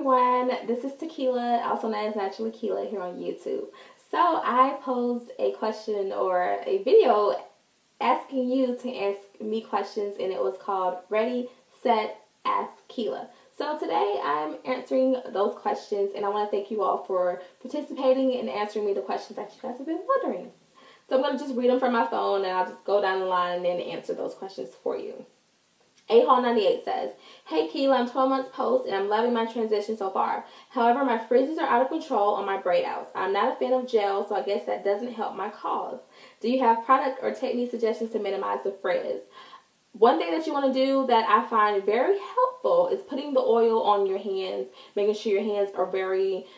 everyone, this is Tequila, also known as Naturallykela here on YouTube. So I posed a question or a video asking you to ask me questions, and it was called Ready Set Ask Kela. So today I'm answering those questions, and I want to thank you all for participating and answering me the questions that you guys have been wondering. So I'm going to just read them from my phone, and I'll just go down the line and answer those questions for you. A-Hall98 says, "Hey Kela, I'm 12 months post and I'm loving my transition so far. However, my frizzes are out of control on my braid outs. I'm not a fan of gel, so I guess that doesn't help my cause. Do you have product or technique suggestions to minimize the frizz?" One thing that you want to do that I find very helpful is putting the oil on your hands, making sure your hands are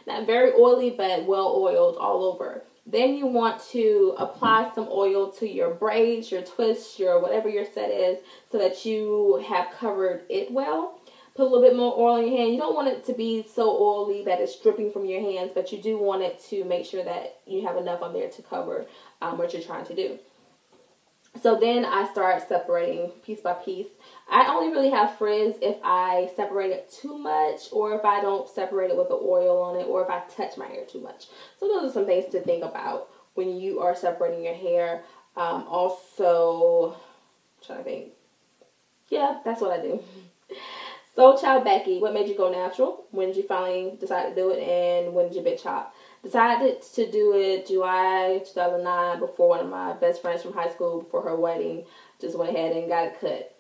not very oily, but well oiled all over. Then you want to apply some oil to your braids, your twists, your whatever your set is, so that you have covered it well. Put a little bit more oil in your hand. You don't want it to be so oily that it's dripping from your hands, but you do want it to make sure that you have enough on there to cover what you're trying to do. So then I start separating piece by piece. I only really have frizz if I separate it too much, or if I don't separate it with the oil on it, or if I touch my hair too much. So those are some things to think about when you are separating your hair. Also, I'm trying to think. Yeah, that's what I do. So, Child Becky, what made you go natural? When did you finally decide to do it, and when did you bit chop? Decided to do it July 2009 before one of my best friends from high school, before her wedding. Just went ahead and got it cut.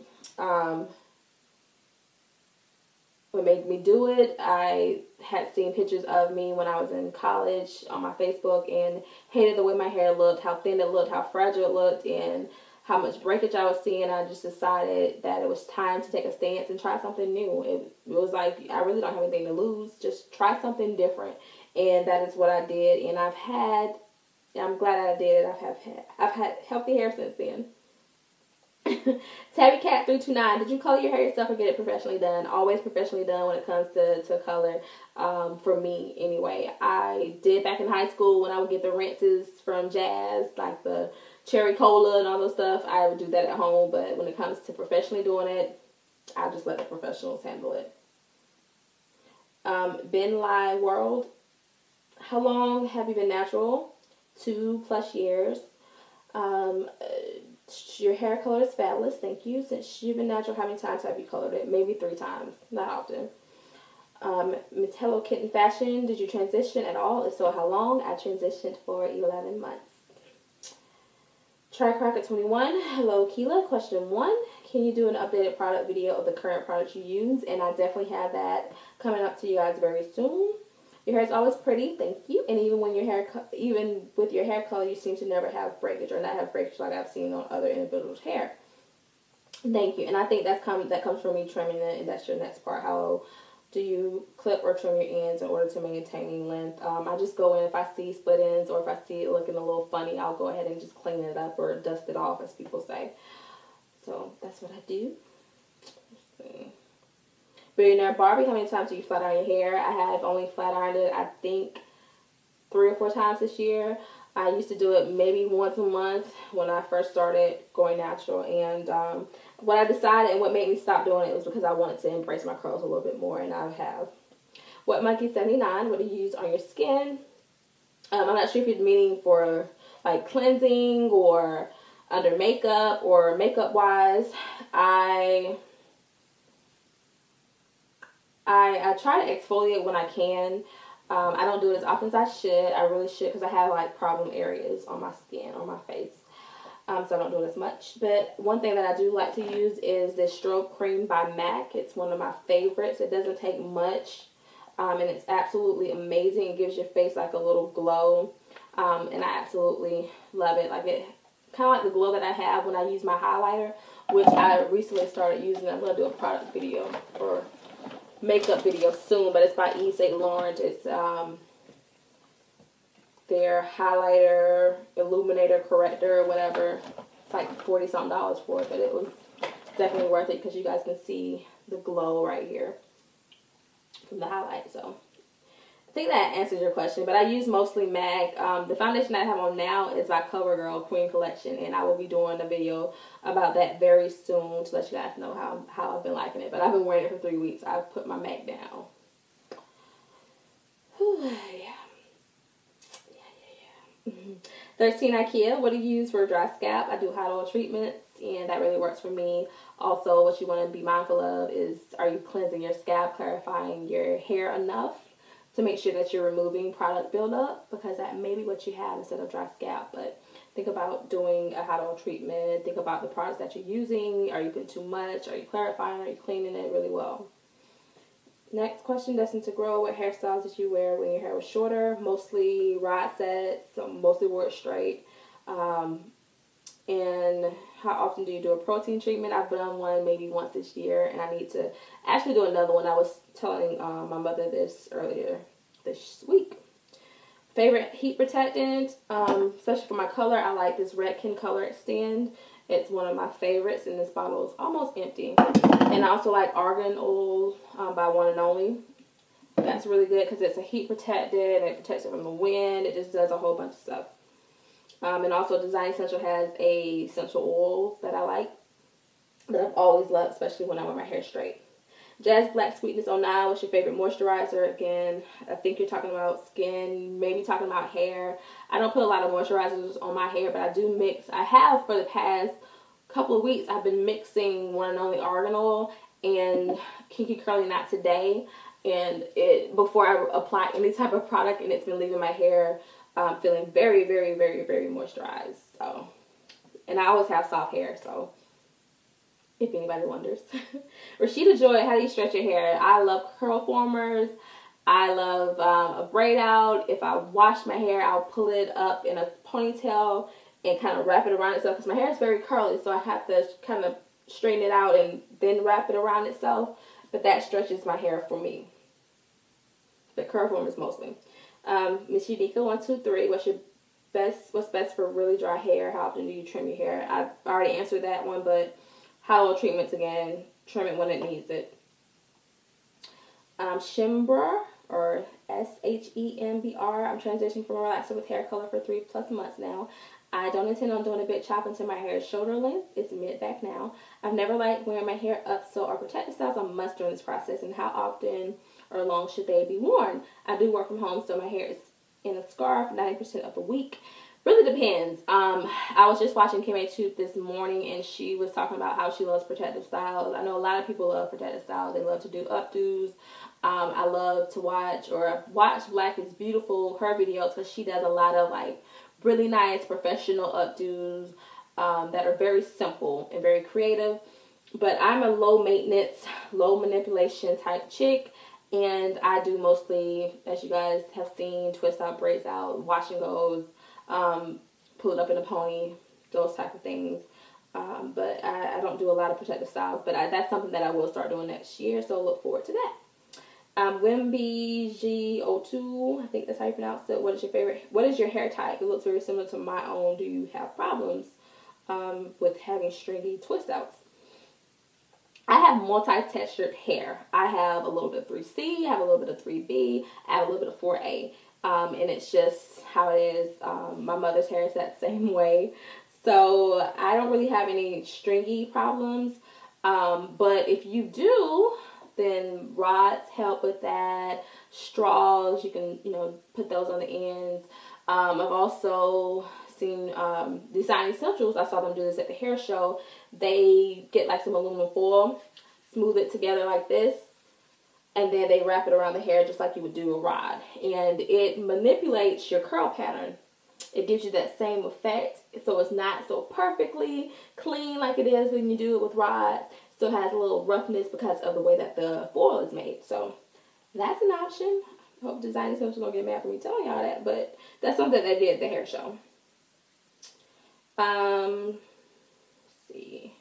What made me do it, I had seen pictures of me when I was in college on my Facebook and hated the way my hair looked, how thin it looked, how fragile it looked, and how much breakage I was seeing. I just decided that it was time to take a stance and try something new. It was like, I really don't have anything to lose. Just try something different. And that is what I did. And I'm glad I did it. I've had healthy hair since then. Tabby Cat 329, did you color your hair yourself or get it professionally done? Always professionally done when it comes to color, for me anyway. I did back in high school when I would get the rinses from Jazz, like the cherry cola and all those stuff. I would do that at home, but when it comes to professionally doing it, I just let the professionals handle it. Ben Lai World, how long have you been natural? 2+ years. Your hair color is fabulous. Thank you. Since you've been natural, how many times have you colored it? Maybe 3 times. Not often. Hello Kitten Fashion. Did you transition at all? If so, how long? I transitioned for 11 months. Trycracker21. Hello Kela. Question 1. Can you do an updated product video of the current product you use? And I definitely have that coming up to you guys very soon. Your hair is always pretty, thank you. And even with your hair color, you seem to never have breakage or not have breakage like I've seen on other individuals' hair. Thank you. And I think that comes from me trimming it, and that's your next part. How do you clip or trim your ends in order to maintain length? I just go in if I see split ends or if I see it looking a little funny, I'll go ahead and just clean it up or dust it off, as people say. So that's what I do. Let's see. Billionaire Barbie, how many times do you flat iron your hair? I have only flat ironed it, I think, 3 or 4 times this year. I used to do it maybe once a month when I first started going natural. And what I decided and what made me stop doing it was because I wanted to embrace my curls a little bit more, and I have. What Monkey 79, what do you use on your skin? I'm not sure if you're meaning for like cleansing or under makeup or makeup wise. I try to exfoliate when I can. I don't do it as often as I should. I really should, because I have like problem areas on my skin, on my face. So I don't do it as much. But one thing that I do like to use is this strobe cream by MAC. It's one of my favorites. It doesn't take much. And it's absolutely amazing. It gives your face like a little glow. And I absolutely love it. Like it, kind of like the glow that I have when I use my highlighter, which I recently started using. I'm going to do a product video or makeup video soon, but it's by Yves Saint Laurent. It's their highlighter, illuminator, corrector, whatever. It's like $40-something for it, but it was definitely worth it because you guys can see the glow right here from the highlight. So I think that answers your question, but I use mostly MAC. The foundation I have on now is by CoverGirl Queen Collection, and I will be doing a video about that very soon to let you guys know how I've been liking it. But I've been wearing it for 3 weeks. I've put my MAC down. 13 IKEA, what do you use for a dry scalp? I do hot oil treatments, and that really works for me. Also, what you want to be mindful of is, are you cleansing your scalp, clarifying your hair enough to make sure that you're removing product buildup, because that may be what you have instead of dry scalp. But think about doing a hot oil treatment. Think about the products that you're using. Are you putting too much? Are you clarifying? Are you cleaning it really well? Next question, destined to grow. What hairstyles did you wear when your hair was shorter? Mostly rod sets, so mostly wore it straight. And how often do you do a protein treatment? I've done one maybe once this year, and I need to actually do another one. I was telling my mother this earlier this week. Favorite heat protectant, especially for my color, I like this Redken Color Extend. It's one of my favorites, and this bottle is almost empty. And I also like Argan Oil by One and Only. That's really good because it's a heat protectant, and it protects it from the wind. It just does a whole bunch of stuff. And also Design Essential has a essential oil that I like, that I've always loved, especially when I wear my hair straight. Jazz Black Sweetness 09, what's your favorite moisturizer? Again, I think you're talking about skin, maybe talking about hair. I don't put a lot of moisturizers on my hair, but I do mix. I have for the past couple of weeks, I've been mixing One and Only Argan Oil and Kinky Curly Knot Today. And before I apply any type of product, and it's been leaving my hair feeling very, very, very, very moisturized. So, and I always have soft hair, so if anybody wonders. Rashida Joy, how do you stretch your hair? I love curl formers. I love a braid out. If I wash my hair, I'll pull it up in a ponytail and kind of wrap it around itself, because my hair is very curly, so I have to kind of straighten it out and then wrap it around itself. But that stretches my hair for me. The curl formers mostly. Miss Unica 123, what's best for really dry hair? How often do you trim your hair? I've already answered that one, but hot oil treatments again. Trim it when it needs it. Shembra, or SHEMBR. I'm transitioning from a relaxer with hair color for 3+ months now. I don't intend on doing a big chop until my hair is shoulder length. It's mid-back now. I've never liked wearing my hair up, so are protective styles a must during this process, and how often or long should they be worn? I do work from home, so my hair is in a scarf 90% of the week. Really depends. I was just watching Kim A. this morning, and she was talking about how she loves protective styles. I know a lot of people love protective styles. They love to do updos. I love to watch Black is Beautiful, her videos, because she does a lot of like really nice professional updos that are very simple and very creative. But I'm a low maintenance, low manipulation type chick, and I do mostly, as you guys have seen, twist out, braids out, wash and goes, pull it up in a pony, those type of things. But I don't do a lot of protective styles, but that's something that I will start doing next year, so look forward to that. Wimby G02, I think that's how you pronounce it. What is your hair type? It looks very similar to my own. Do you have problems with having stringy twist outs? I have multi-textured hair. I have a little bit of 3C, I have a little bit of 3B, I have a little bit of 4A. And it's just how it is. My mother's hair is that same way. So I don't really have any stringy problems. But if you do, then rods help with that. Straws, you can, put those on the ends. I've also seen Design Essentials. I saw them do this at the hair show. They get like some aluminum foil, smooth it together like this, and then they wrap it around the hair just like you would do a rod. And it manipulates your curl pattern. It gives you that same effect. So it's not so perfectly clean like it is when you do it with rods. Still has a little roughness because of the way that the foil is made. So that's an option. I hope Design Essentials don't get mad for me telling y'all that, but that's something they did at the hair show. Let's see.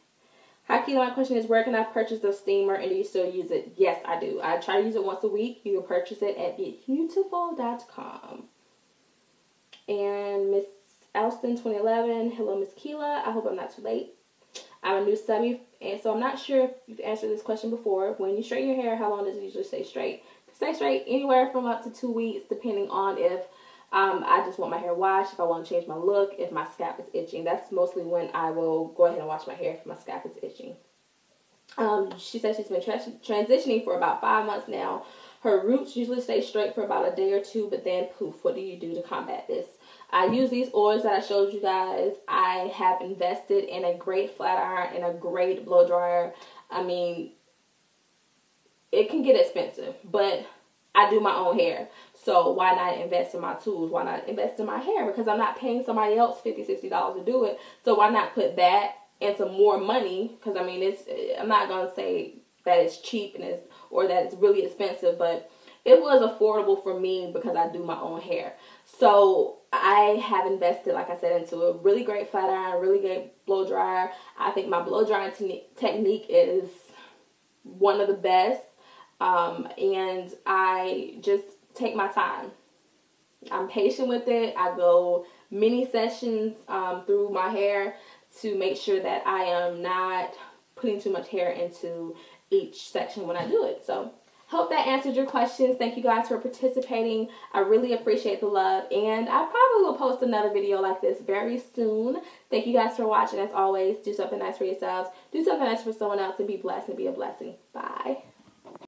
Hi, Kela, my question is, where can I purchase the steamer, and do you still use it? Yes, I do. I try to use it once a week. You can purchase it at beautiful.com. And Miss Alston 2011, hello Miss Kela. I hope I'm not too late. I'm a new subby, and so I'm not sure if you've answered this question before. When you straighten your hair, how long does it usually stay straight? Stay straight anywhere from up to 2 weeks, depending on if I just want my hair washed, if I want to change my look, if my scalp is itching. That's mostly when I will go ahead and wash my hair if my scalp is itching. She said she's been transitioning for about 5 months now. Her roots usually stay straight for about a day or two, but then poof, what do you do to combat this? I use these oils that I showed you guys. I have invested in a great flat iron and a great blow dryer. I mean, it can get expensive, but I do my own hair. So why not invest in my tools? Why not invest in my hair? Because I'm not paying somebody else $50, $60 to do it. So why not put that and some more money? Because I mean, I'm not going to say that it's cheap or that it's really expensive, but it was affordable for me because I do my own hair. So I have invested, like I said, into a really great flat iron, really great blow dryer. I think my blow drying technique is one of the best. And I just take my time. I'm patient with it. I go mini sessions through my hair to make sure that I am not putting too much hair into each section when I do it. So hope that answered your questions. Thank you guys for participating. I really appreciate the love, and I probably will post another video like this very soon. Thank you guys for watching. As always, do something nice for yourselves, do something nice for someone else, and be blessed and be a blessing. Bye.